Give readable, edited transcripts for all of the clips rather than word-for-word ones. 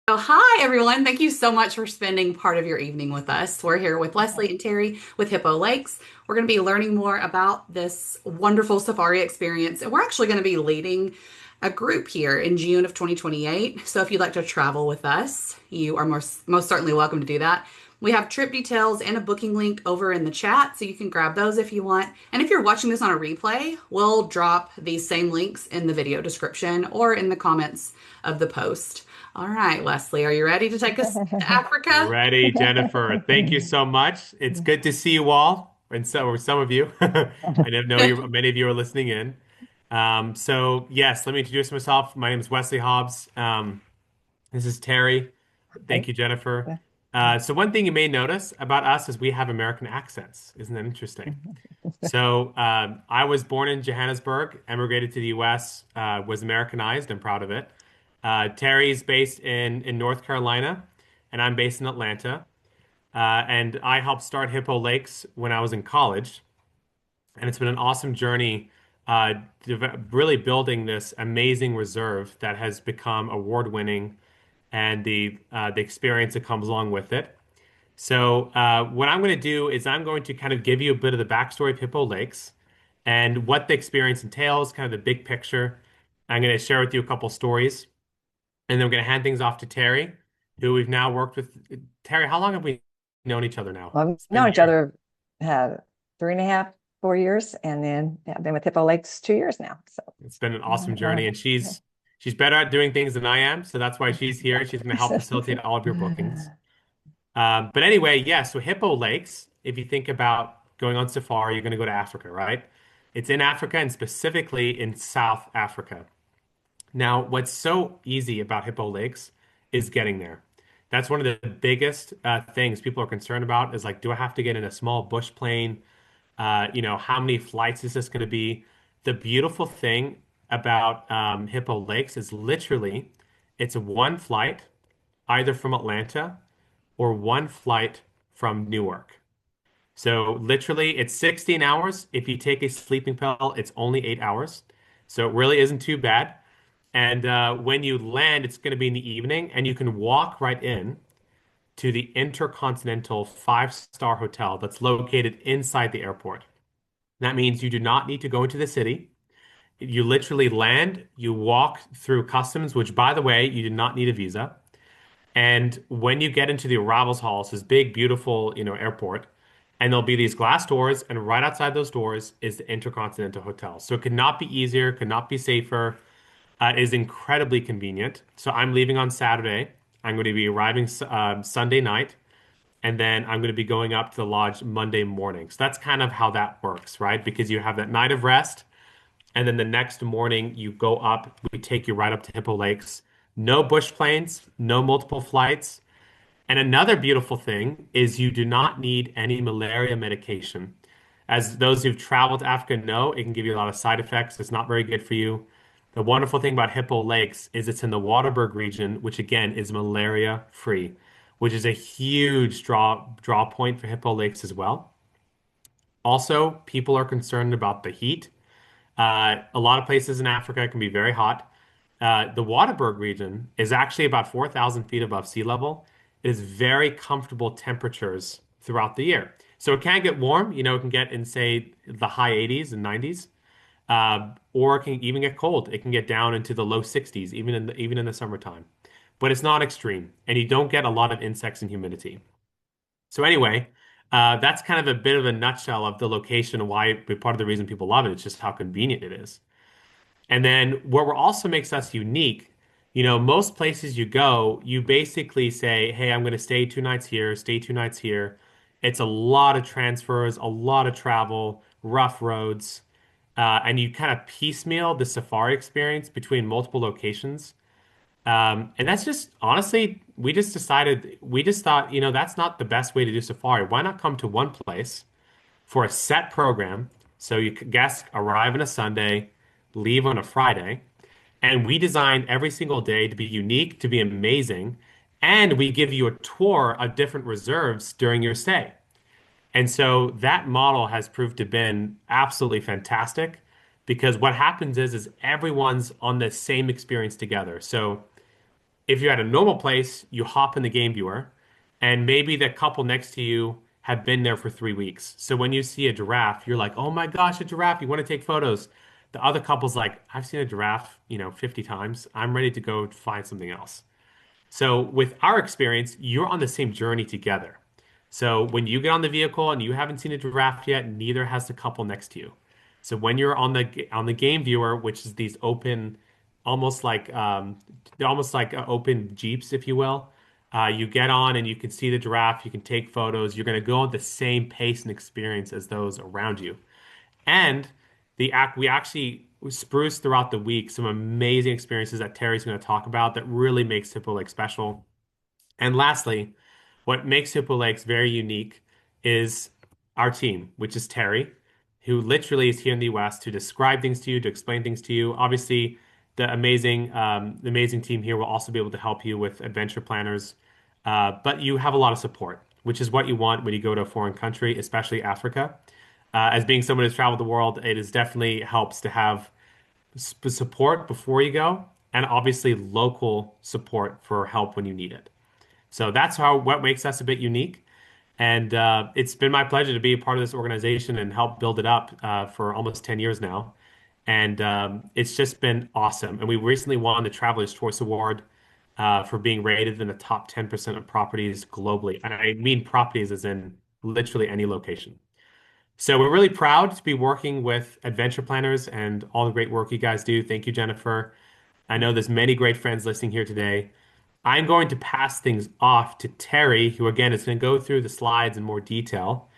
So, hi, everyone. Thank you so much for spending part of your evening with us. We're here with Leslie and Terry with Hippo Lakes. We're going to be learning more about this wonderful safari experience, and we're actually going to be leading a group here in June of 2028. So, if you'd like to travel with us, you are most certainly welcome to do that. We have trip details and a booking link over in the chat, so you can grab those if you want. And if you're watching this on a replay, we'll drop these same links in the video description or in the comments of the post. All right, Leslie, are you ready to take us to Africa? Ready, Jennifer. Thank you so much. It's good to see you all, and so or some of you. I didn't know you. Many of you are listening in. So yes, let me introduce myself. My name is Wesley Hobbs. This is Terry. Thank Hi. you, Jennifer. So one thing you may notice about us is we have American accents. Isn't that interesting? So I was born in Johannesburg, emigrated to the U.S., was Americanized. I'm proud of it. Terry's based in North Carolina, and I'm based in Atlanta. And I helped start Hippo Lakes when I was in college, and it's been an awesome journey, really building this amazing reserve that has become award-winning, and the experience that comes along with it. So, what I'm going to do is I'm going to kind of give you a bit of the backstory of Hippo Lakes and what the experience entails, kind of the big picture. I'm going to share with you a couple stories, and then we're going to hand things off to Terry, who we've now worked with. Terry, how long have we known each other now? Well, It's we've known been each years. other had 3.5, 4 years, and then I've been with Hippo Lakes 2 years now. So, It's been an awesome uh, journey, and she's better at doing things than I am, so that's why she's here. She's going to help facilitate all of your bookings. But anyway, yeah, so Hippo Lakes, if you think about going on safari, you're going to go to Africa, right? It's in Africa and specifically in South Africa. Now, what's so easy about Hippo Lakes is getting there. That's one of the biggest things people are concerned about is like, do I have to get in a small bush plane? How many flights is this going to be? The beautiful thing about Hippo Lakes is literally it's one flight either from Atlanta or one flight from Newark. So literally, it's 16 hours. If you take a sleeping pill, it's only 8 hours. So it really isn't too bad. And when you land, it's going to be in the evening, and you can walk right in to the Intercontinental five-star hotel that's located inside the airport. That means you do not need to go into the city. You literally land, you walk through customs, which, by the way, you do not need a visa. And when you get into the arrivals hall, it's this big, beautiful, airport, and there'll be these glass doors, and right outside those doors is the Intercontinental Hotel. So it could not be easier, could not be safer. It is incredibly convenient. So I'm leaving on Saturday. I'm going to be arriving Sunday night, and then I'm going to be going up to the lodge Monday morning. So that's kind of how that works, right? Because you have that night of rest, and then the next morning you go up. We take you right up to Hippo Lakes. No bush planes, no multiple flights. And another beautiful thing is you do not need any malaria medication. As those who've traveled to Africa know, it can give you a lot of side effects. It's not very good for you. The wonderful thing about Hippo Lakes is it's in the Waterberg region, which again is malaria free, which is a huge draw point for Hippo Lakes as well. Also, people are concerned about the heat. A lot of places in Africa can be very hot. The Waterberg region is actually about 4,000 feet above sea level. It is very comfortable temperatures throughout the year. So it can get warm, it can get in, say, the high 80s and 90s, or it can even get cold. It can get down into the low 60s, even in the summertime. But it's not extreme, and you don't get a lot of insects and humidity. So anyway, that's kind of a bit of a nutshell of the location and why part of the reason people love it. It's just how convenient it is. And then what also makes us unique, most places you go, you basically say, hey, I'm going to stay 2 nights here, stay 2 nights here. It's a lot of transfers, a lot of travel, rough roads, and you kind of piecemeal the safari experience between multiple locations. And that's just honestly, we just thought, that's not the best way to do safari. Why not come to one place for a set program? So guests arrive on a Sunday, leave on a Friday, and we design every single day to be unique, to be amazing, and we give you a tour of different reserves during your stay. And so that model has proved to been absolutely fantastic because what happens is everyone's on the same experience together. So If you're at a normal place, you hop in the game viewer, and maybe the couple next to you have been there for 3 weeks. So when you see a giraffe, you're like, oh my gosh, a giraffe. You want to take photos. The other couple's like, I've seen a giraffe, 50 times. I'm ready to go find something else. So with our experience, you're on the same journey together. So when you get on the vehicle and you haven't seen a giraffe yet, neither has the couple next to you. So when you're on the game viewer, which is these open, almost like they're almost like open Jeeps, if you will. You get on and you can see the giraffe. You can take photos. You're going to go at the same pace and experience as those around you. And we actually spruce throughout the week some amazing experiences that Terry's going to talk about that really makes Hippo Lake special. And lastly, what makes Hippo Lakes very unique is our team, which is Terry, who literally is here in the West to describe things to you, to explain things to you. Obviously, the amazing team here will also be able to help you with adventure planners. But you have a lot of support, which is what you want when you go to a foreign country, especially Africa. As being someone who's traveled the world, it is definitely helps to have support before you go, and obviously local support for help when you need it. So that's what makes us a bit unique. And it's been my pleasure to be a part of this organization and help build it up for almost 10 years now. And it's just been awesome. And we recently won the Traveler's Choice Award for being rated in the top 10% of properties globally. And I mean properties as in literally any location. So we're really proud to be working with adventure planners and all the great work you guys do. Thank you, Jennifer. I know there's many great friends listening here today. I'm going to pass things off to Terry, who again is going to go through the slides in more detail.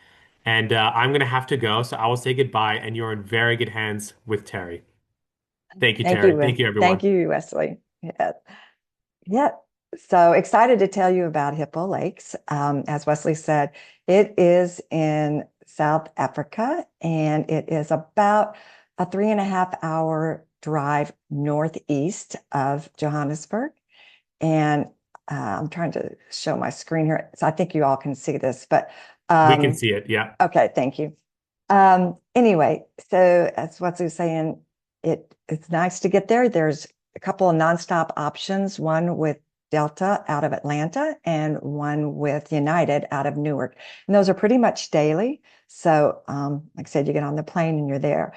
And I'm going to have to go, so I will say goodbye, and you're in very good hands with Terry. Thank you, Thank Terry. you, Thank you, thank everyone. you, Wesley. Yeah. Yeah. So excited to tell you about Hippo Lakes. As Wesley said, it is in South Africa, and it is about a 3.5 hour drive northeast of Johannesburg. And I'm trying to show my screen here. So I think you all can see this, but We can see it. Yeah. okay, thank you. Anyway, so as Wesley was saying, it's nice to get there. There's a couple of nonstop options, one with Delta out of Atlanta and one with United out of Newark. And those are pretty much daily. So, like I said, you get on the plane and you're there.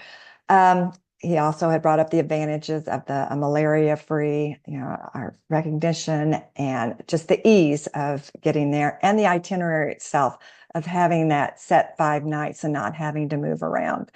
He also had brought up the advantages of the malaria-free, our recognition and just the ease of getting there and the itinerary itself of having that set 5 nights and not having to move around.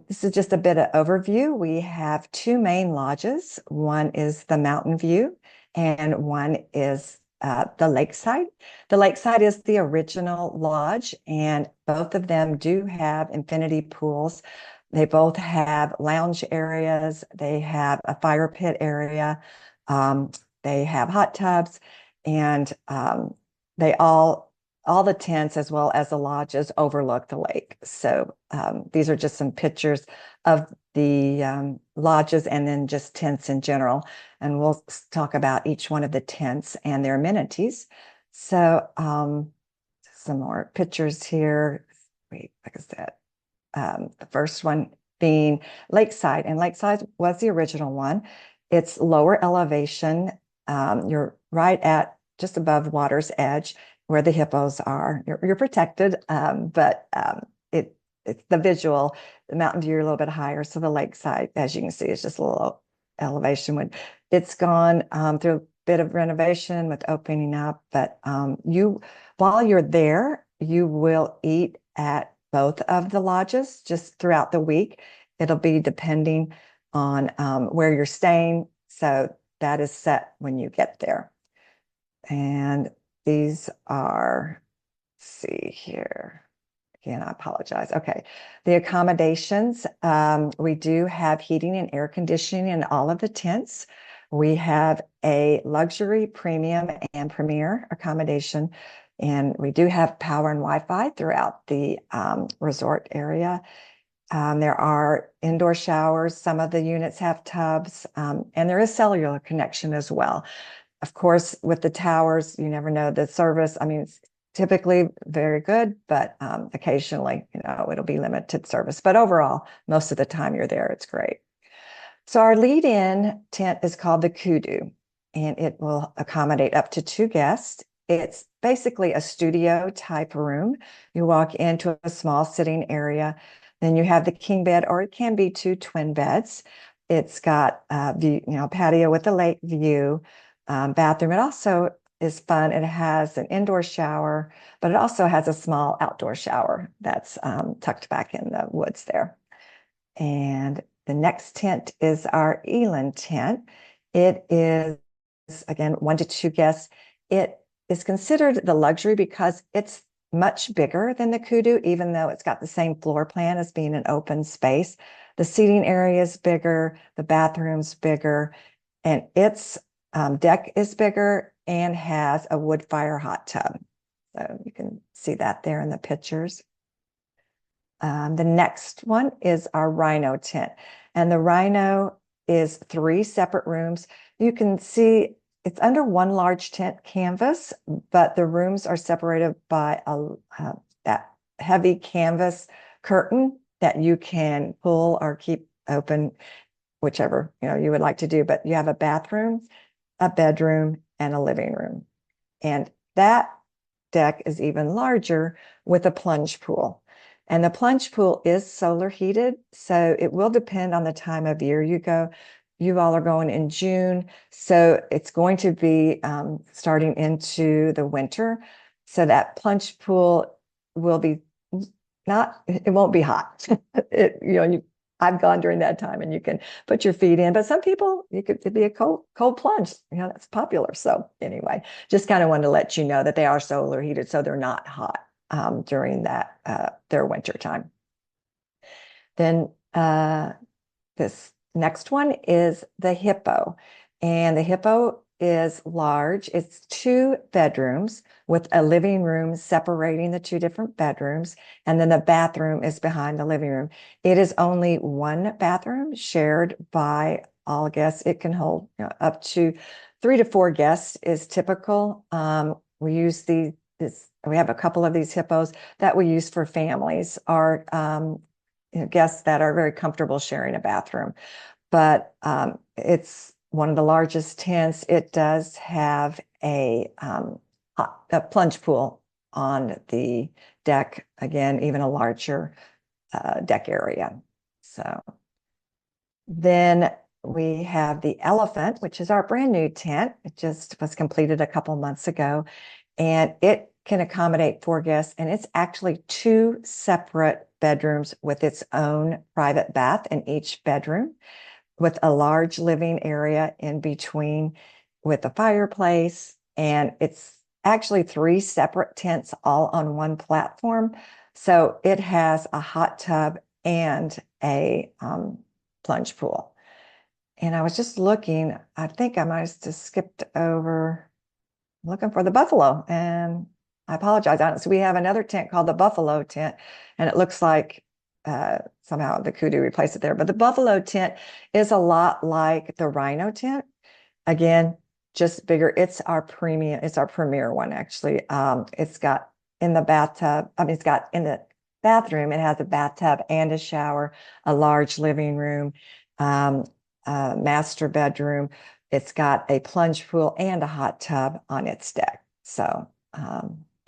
This is just a bit of overview. We have two main lodges. One is the Mountain View and one is the Lakeside. The Lakeside is the original lodge, and both of them do have infinity pools. They both have lounge areas. They have a fire pit area. They have hot tubs, and they all the tents as well as the lodges overlook the lake. So these are just some pictures of the lodges and then just tents in general. And we'll talk about each one of the tents and their amenities. So some more pictures here. Wait, like I said, the first one being Lakeside, and Lakeside was the original one. It's lower elevation. You're right at just above water's edge where the hippos are. You're protected, but it's the visual. The mountain view are a little bit higher, so the lakeside, as you can see, is just a little elevation. When it's gone through a bit of renovation with opening up, but while you're there, you will eat at both of the lodges just throughout the week. It'll be depending on where you're staying, so that is set when you get there. And these are, let's see here. Again, I apologize. Okay. The accommodations, we do have heating and air conditioning in all of the tents. We have a luxury, premium, and premier accommodation. And we do have power and Wi-Fi throughout the resort area. There are indoor showers. Some of the units have tubs, and there is cellular connection as well. Of course, with the towers, you never know the service. I mean, it's typically very good, but occasionally, it'll be limited service. But overall, most of the time you're there, it's great. So our lead-in tent is called the Kudu. and it will accommodate up to 2 guests. It's basically a studio type room. You walk into a small sitting area, then you have the king bed, or it can be 2 twin beds. It's got patio with a lake view, bathroom. It also is fun. It has an indoor shower, but it also has a small outdoor shower that's tucked back in the woods there. And the next tent is our Eland tent. It is, again, 1 to 2 guests. It is considered the luxury because it's much bigger than the Kudu, even though it's got the same floor plan as being an open space. The seating area is bigger, the bathroom's bigger, and its deck is bigger and has a wood fire hot tub. So you can see that there in the pictures. The next one is our Rhino tent. And the Rhino is 3 separate rooms. You can see it's under one large tent canvas, but the rooms are separated by that heavy canvas curtain that you can pull or keep open, whichever you would like to do. But you have a bathroom, a bedroom, and a living room. And that deck is even larger with a plunge pool. And the plunge pool is solar heated, so it will depend on the time of year you go. You all are going in June, so it's going to be starting into the winter. So that plunge pool will be it won't be hot. I've gone during that time, and you can put your feet in. But some people, it'd be a cold plunge. That's popular. So anyway, just kind of wanted to let you know that they are solar heated, so they're not hot during their winter time. Then this next one is the Hippo, and the Hippo is large. It's 2 bedrooms with a living room separating the 2 different bedrooms, and then the bathroom is behind the living room. It is only 1 bathroom shared by all guests. It can hold up to 3 to 4 guests is typical. We use we have a couple of these Hippos that we use for families or guests that are very comfortable sharing a bathroom. But it's one of the largest tents. It does have a plunge pool on the deck. Again, even a larger deck area. So then we have the Elephant, which is our brand new tent. It just was completed a couple months ago, and it can accommodate 4 guests, and it's actually 2 separate bedrooms with its own private bath in each bedroom, with a large living area in between with a fireplace. And it's actually 3 separate tents all on one platform. So it has a hot tub and a plunge pool. And I was just looking, I think I might have just skipped over looking for the buffalo, and I apologize. So we have another tent called the Buffalo tent, and it looks like somehow the Kudu replaced it there. But the Buffalo tent is a lot like the Rhino tent. Again, just bigger. It's our premium. It's our premier one, actually. It's got in the bathtub. It's got in the bathroom. It has a bathtub and a shower, a large living room, master bedroom. It's got a plunge pool and a hot tub on its deck. So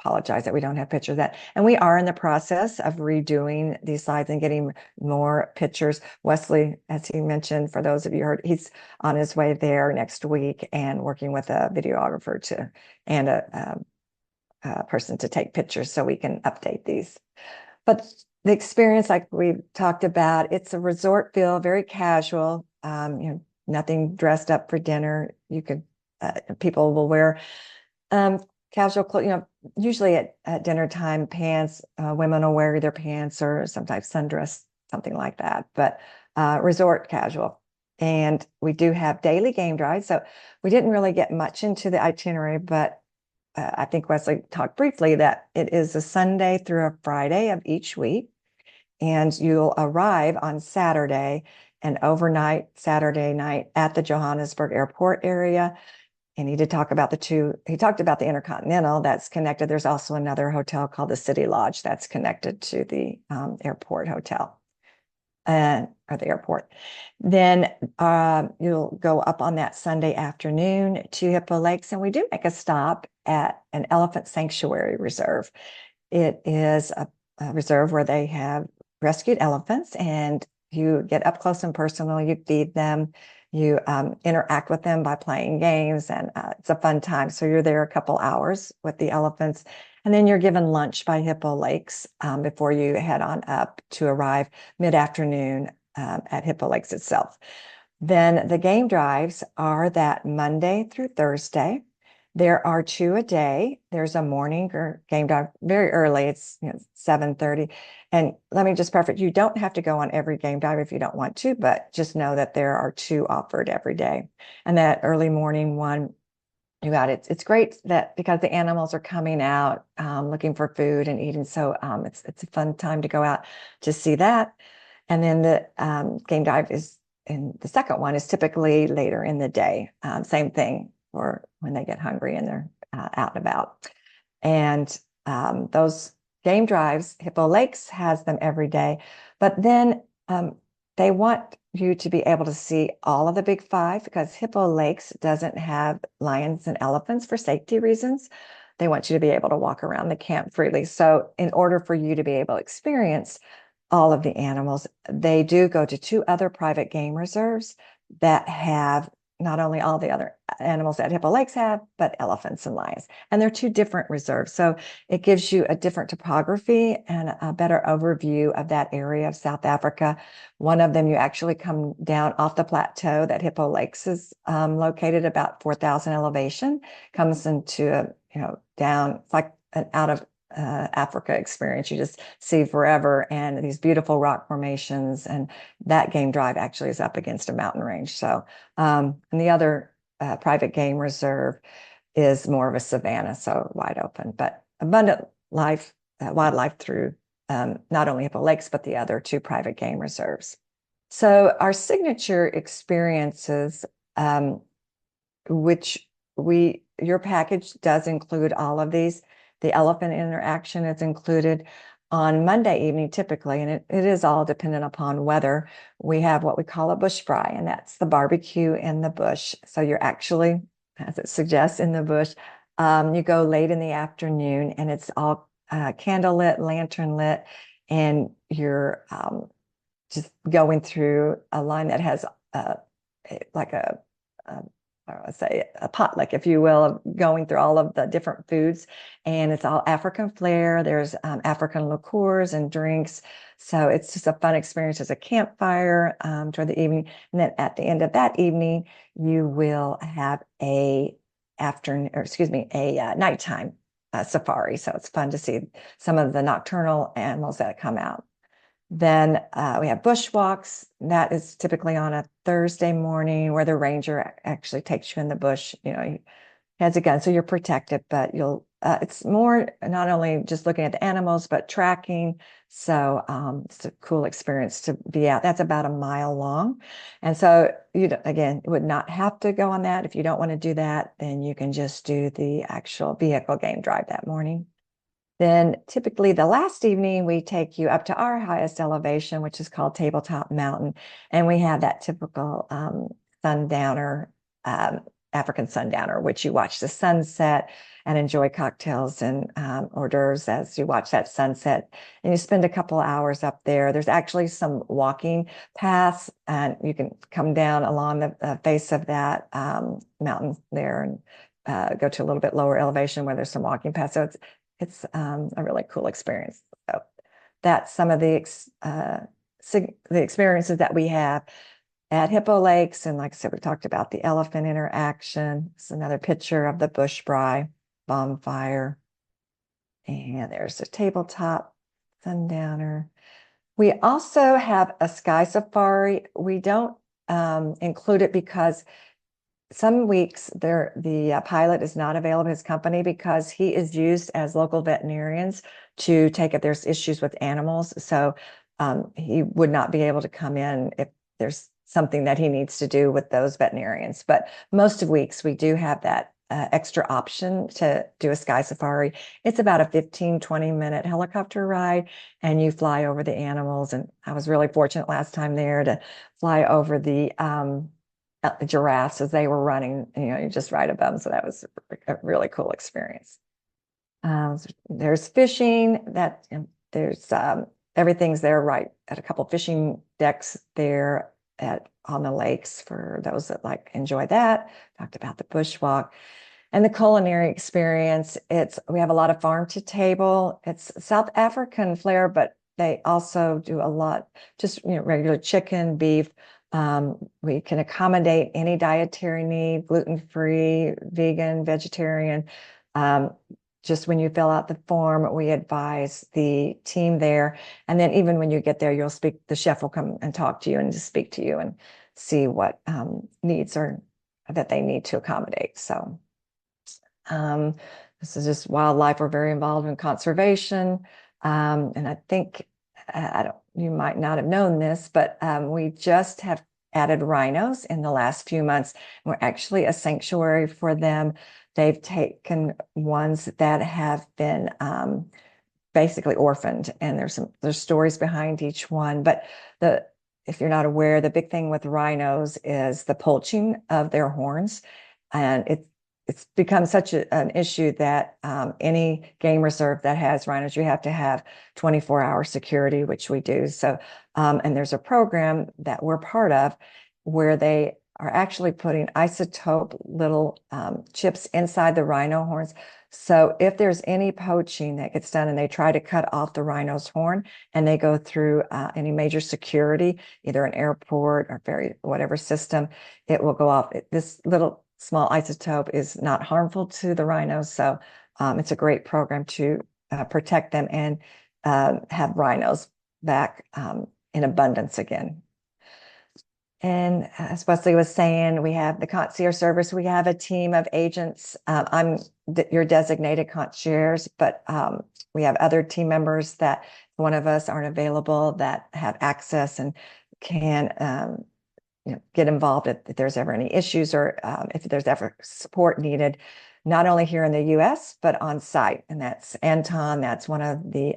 apologize that we don't have pictures of that. And we are in the process of redoing these slides and getting more pictures. Wesley, as he mentioned, for those of you who heard, he's on his way there next week and working with a videographer and a person to take pictures so we can update these. But the experience, like we've talked about, it's a resort feel, very casual, nothing dressed up for dinner. You could, people will wear casual clothes, usually at dinner time, pants, women will wear either pants or sometimes sundress, something like that, but resort casual. And we do have daily game drives. So we didn't really get much into the itinerary, but I think Wesley talked briefly that it is a Sunday through a Friday of each week. And you'll arrive on Saturday and overnight Saturday night at the Johannesburg airport area. And he did talk about he talked about the Intercontinental that's connected. There's also another hotel called the City Lodge that's connected to the airport hotel. And or the airport. Then you'll go up on that Sunday afternoon to Hippo Lakes, and we do make a stop at an elephant sanctuary reserve. It is a reserve where they have rescued elephants, and you get up close and personal. You feed them, you interact with them by playing games, and it's a fun time. So you're there a couple hours with the elephants, and then you're given lunch by Hippo Lakes before you head on up to arrive mid-afternoon at Hippo Lakes itself. Then the game drives are that Monday through Thursday. There are two a day. There's a morning game drive very early. It's 7:30. And let me just preface, you don't have to go on every game drive if you don't want to, but just know that there are two offered every day. And that early morning one, you got it. It's great that because the animals are coming out looking for food and eating. So it's a fun time to go out to see that. And then the game drive is, and the second one is typically later in the day. Same thing for when they get hungry and they're out and about. And those game drives, Hippo Lakes has them every day, but then they want you to be able to see all of the big five because Hippo Lakes doesn't have lions and elephants for safety reasons. They want you to be able to walk around the camp freely. So in order for you to be able to experience all of the animals, they do go to two other private game reserves that have not only all the other animals that Hippo Lakes have, but elephants and lions. And they're two different reserves. So it gives you a different topography and a better overview of that area of South Africa. One of them, you actually come down off the plateau that Hippo Lakes is located about 4,000 elevation, comes into down, it's like an out of Africa experience. You just see forever and these beautiful rock formations. And that game drive actually is up against a mountain range. So, and the other private game reserve is more of a savanna, so wide open, but abundant life, wildlife through not only Hippo Lakes, but the other two private game reserves. So our signature experiences, which your package does include all of these. The elephant interaction is included on Monday evening, typically, and it is all dependent upon weather. We have what we call a bush fry, and that's the barbecue in the bush. So you're actually, as it suggests, in the bush. You go late in the afternoon, and it's all candle lit, lantern lit, and you're just going through a line that has like I say a potluck, if you will, of going through all of the different foods. And it's all African flair. There's African liqueurs and drinks. So it's just a fun experience as a campfire toward the evening. And then at the end of that evening, you will have a nighttime safari. So it's fun to see some of the nocturnal animals that come out. Then we have bushwalks. That is typically on a Thursday morning where the ranger actually takes you in the bush. He has a gun, so you're protected, but it's more not only just looking at the animals, but tracking. So it's a cool experience to be out. That's about a mile long. And so again, you would not have to go on that. If you don't want to do that, then you can just do the actual vehicle game drive that morning. Then typically the last evening, we take you up to our highest elevation, which is called Tabletop Mountain. And we have that typical sundowner, African sundowner, which you watch the sunset and enjoy cocktails and hors d'oeuvres as you watch that sunset. And you spend a couple hours up there. There's actually some walking paths, and you can come down along the face of that mountain there and go to a little bit lower elevation where there's some walking paths. So it's a really cool experience. So that's some of the experiences that we have at Hippo Lakes. And like I said, we talked about the elephant interaction. It's another picture of the bush fry bonfire. And there's a tabletop sundowner. We also have a sky safari. We don't include it because some weeks the pilot is not available in his company because he is used as local veterinarians to take if there's issues with animals. So he would not be able to come in if there's something that he needs to do with those veterinarians. But most of weeks we do have that extra option to do a sky safari. It's about a 15-20 minute helicopter ride, and you fly over the animals. And I was really fortunate last time there to fly over the giraffes as they were running. You just ride above them. So that was a really cool experience. There's fishing. There's everything's there right at a couple fishing decks there on the lakes for those that like enjoy that. Talked about the bushwalk and the culinary experience. We have a lot of farm to table. It's South African flair, but they also do a lot just regular chicken, beef. We can accommodate any dietary need, gluten-free, vegan, vegetarian. Just when you fill out the form, we advise the team there. And then even when you get there, the chef will come and talk to you and just speak to you and see what needs are that they need to accommodate. So this is just wildlife. We're very involved in conservation. And I think, you might not have known this, but we just have added rhinos in the last few months. We're actually a sanctuary for them. They've taken ones that have been basically orphaned, and there's stories behind each one. But if you're not aware, the big thing with rhinos is the poaching of their horns, and it's become such an issue that any game reserve that has rhinos, you have to have 24-hour security, which we do. So, and there's a program that we're part of where they are actually putting isotope little chips inside the rhino horns. So if there's any poaching that gets done and they try to cut off the rhino's horn and they go through any major security, either an airport or whatever system, it will go off. This little small isotope is not harmful to the rhinos. So it's a great program to protect them and have rhinos back in abundance again. And as Wesley was saying, we have the concierge service. We have a team of agents. I'm your designated concierge, but we have other team members that one of us aren't available that have access and can get involved if there's ever any issues or if there's ever support needed, not only here in the U.S., but on site. And that's Anton. That's one of the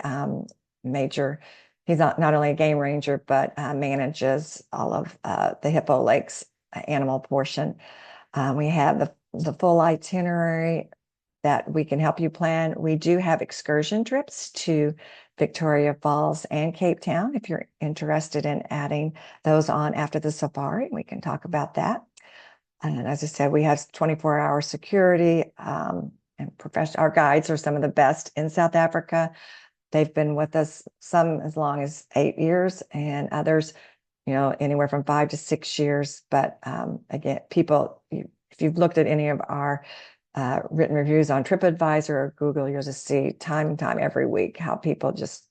major. He's not only a game ranger, but manages all of the Hippo Lakes animal portion. We have the full itinerary that we can help you plan. We do have excursion trips to Victoria Falls and Cape Town. If you're interested in adding those on after the safari, we can talk about that. And as I said, we have 24-hour security and our guides are some of the best in South Africa. They've been with us some as long as 8 years and others, anywhere from 5 to 6 years. But again, if you've looked at any of our written reviews on TripAdvisor or Google, you'll just see time and time every week how people just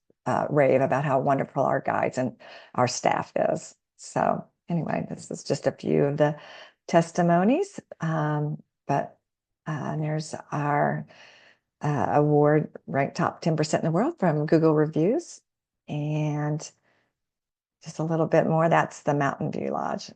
rave about how wonderful our guides and our staff is. So anyway, this is just a few of the testimonies. But there's our award ranked top 10% in the world from Google reviews. And just a little bit more, that's the Mountain View Lodge.